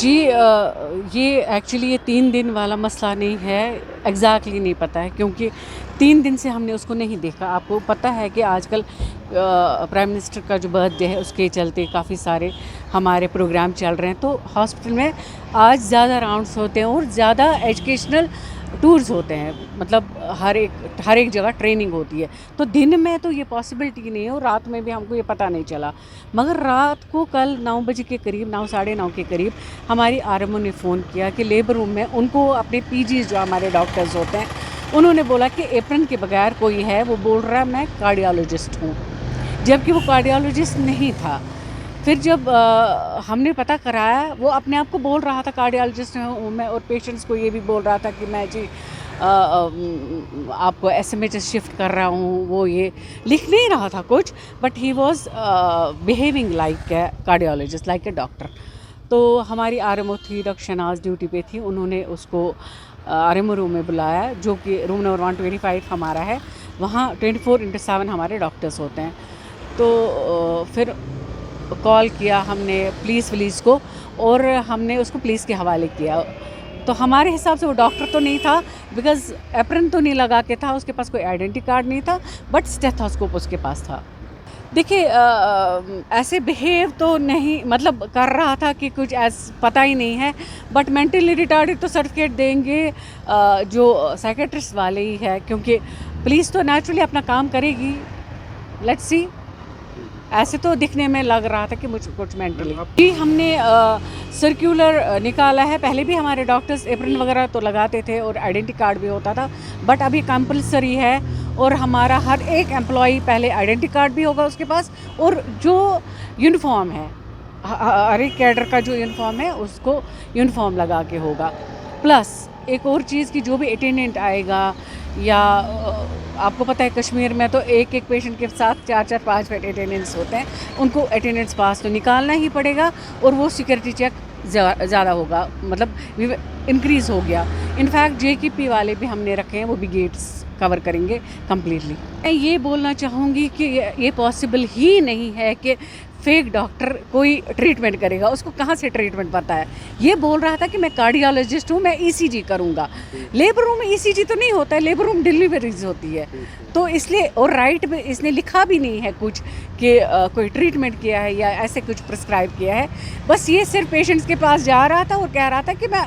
جی یہ ایکچولی یہ 3 دن والا مسئلہ نہیں ہے، ایگزیکٹلی نہیں پتہ ہے، کیونکہ 3 دن سے ہم نے اس کو نہیں دیکھا۔ آپ کو پتہ ہے کہ آج کل پرائم منسٹر کا جو برتھ ڈے ہے اس کے چلتے کافی سارے ہمارے پروگرام چل رہے ہیں، تو ہاسپٹل میں آج زیادہ راؤنڈس ہوتے ہیں اور زیادہ ایجوکیشنل ٹورز ہوتے ہیں، مطلب ہر ایک جگہ ٹریننگ ہوتی ہے، تو دن میں تو یہ پاسبلٹی نہیں ہے اور رات میں بھی ہم کو یہ پتہ نہیں چلا، مگر رات کو کل 9 بجے کے قریب 9 ساڑھے 9 کے قریب ہماری RMO نے فون کیا کہ لیبر روم میں ان کو اپنے PGs جو ہمارے ڈاکٹرز ہوتے ہیں انہوں نے بولا کہ ایپرن کے بغیر کوئی ہے، وہ بول رہا ہے میں کارڈیالوجسٹ ہوں، جبکہ وہ کارڈیالوجسٹ نہیں تھا۔ پھر جب ہم نے پتہ کرایا، وہ اپنے آپ کو بول رہا تھا کارڈیالوجسٹ ہوں میں، اور پیشنٹس کو یہ بھی بول رہا تھا کہ میں جی آپ کو SMHS شفٹ کر رہا ہوں، وہ یہ لکھ نہیں رہا تھا کچھ، but he was behaving like a cardiologist, like a doctor. تو ہماری RMO تھی، ڈاکٹر شہناز ڈیوٹی پہ تھی، انہوں نے اس کو RMO روم میں بلایا، جو کہ روم نمبر 125 ہمارا ہے، وہاں 24/7 ہمارے ڈاکٹرز ہوتے ہیں۔ تو پھر کال کیا ہم نے پولیس کو، اور ہم نے اس کو پولیس کے حوالے کیا۔ تو ہمارے حساب سے وہ ڈاکٹر تو نہیں تھا، بیکاز ایپرن تو نہیں لگا کے تھا، اس کے پاس کوئی آئیڈینٹی کارڈ نہیں تھا، بٹ اسٹیتھوسکوپ اس کے پاس تھا۔ دیکھیے ایسے بیہیو تو نہیں، مطلب کر رہا تھا کہ کچھ پتہ ہی نہیں ہے، بٹ مینٹلی ریٹارڈڈ تو سرٹیفکیٹ دیں گے جو سائیکیٹرسٹ والے ہی ہے، کیونکہ پولیس تو نیچرلی اپنا کام کرے گی۔ لیٹس سی، ایسے تو دکھنے میں لگ رہا تھا کہ مجھ کچھ مینٹلی جی ہم نے سرکولر نکالا ہے، پہلے بھی ہمارے ڈاکٹرز ایپرن وغیرہ تو لگاتے تھے اور آئیڈینٹی کارڈ بھی ہوتا تھا، بٹ ابھی کمپلسری ہے، اور ہمارا ہر ایک امپلائی پہلے آئیڈینٹی کارڈ بھی ہوگا اس کے پاس، اور جو یونیفارم ہے ہر ایک کیڈر کا جو یونیفارم ہے اس کو یونیفارم لگا کے ہوگا۔ پلس ایک اور چیز کی جو بھی اٹینڈنٹ آئے گا، یا آپ کو پتہ ہے کشمیر میں تو ایک پیشنٹ کے ساتھ 4 5 اٹینڈنٹس ہوتے ہیں، ان کو اٹینڈنس پاس تو نکالنا ہی پڑے گا، اور وہ سیکورٹی چیک زیادہ ہوگا، مطلب انکریز ہو گیا۔ انفیکٹ JKP والے بھی ہم نے رکھے ہیں، وہ بھی گیٹس کور کریں گے کمپلیٹلی۔ میں یہ بولنا چاہوں گی کہ یہ پاسبل ہی نہیں ہے کہ فیک ڈاکٹر کوئی ٹریٹمنٹ کرے گا، اس کو کہاں سے ٹریٹمنٹ پتہ ہے؟ یہ بول رہا تھا کہ میں کارڈیالوجسٹ ہوں، میں ECG کروں گا۔ لیبر روم میں ECG تو نہیں ہوتا ہے، لیبر روم ڈلیوریز ہوتی ہے، تو اس لیے، اور رائٹ میں اس نے لکھا بھی نہیں ہے کچھ کہ کوئی ٹریٹمنٹ کیا ہے یا ایسے کچھ پرسکرائب کیا ہے، بس یہ صرف پیشنٹس کے پاس جا رہا تھا اور کہہ رہا تھا کہ میں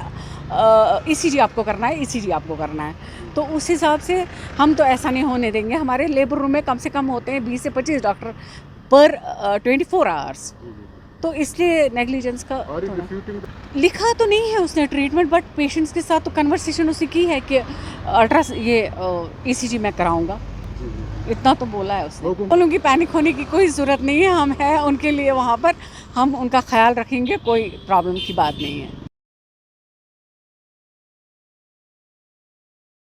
ECG آپ کو کرنا ہے، ECG آپ کو کرنا ہے۔ تو اس حساب سے ہم تو ایسا نہیں ہونے دیں گے۔ ہمارے لیبر روم میں کم سے کم ہوتے ہیں 20 سے 25 ڈاکٹر پر 24 آورس، تو اس لیے نیگلیجنس کا لکھا تو نہیں ہے اس نے ٹریٹمنٹ، بٹ پیشنٹس کے ساتھ تو کنورسیشن اس نے کی ہے کہ ECG میں کراؤں گا، اتنا تو بولا ہے اس نے۔ بولوں گی پینک ہونے کی کوئی ضرورت نہیں ہے، ہم ہیں ان کے لیے وہاں پر، ہم ان کا خیال رکھیں گے، کوئی پرابلم کی بات نہیں ہے۔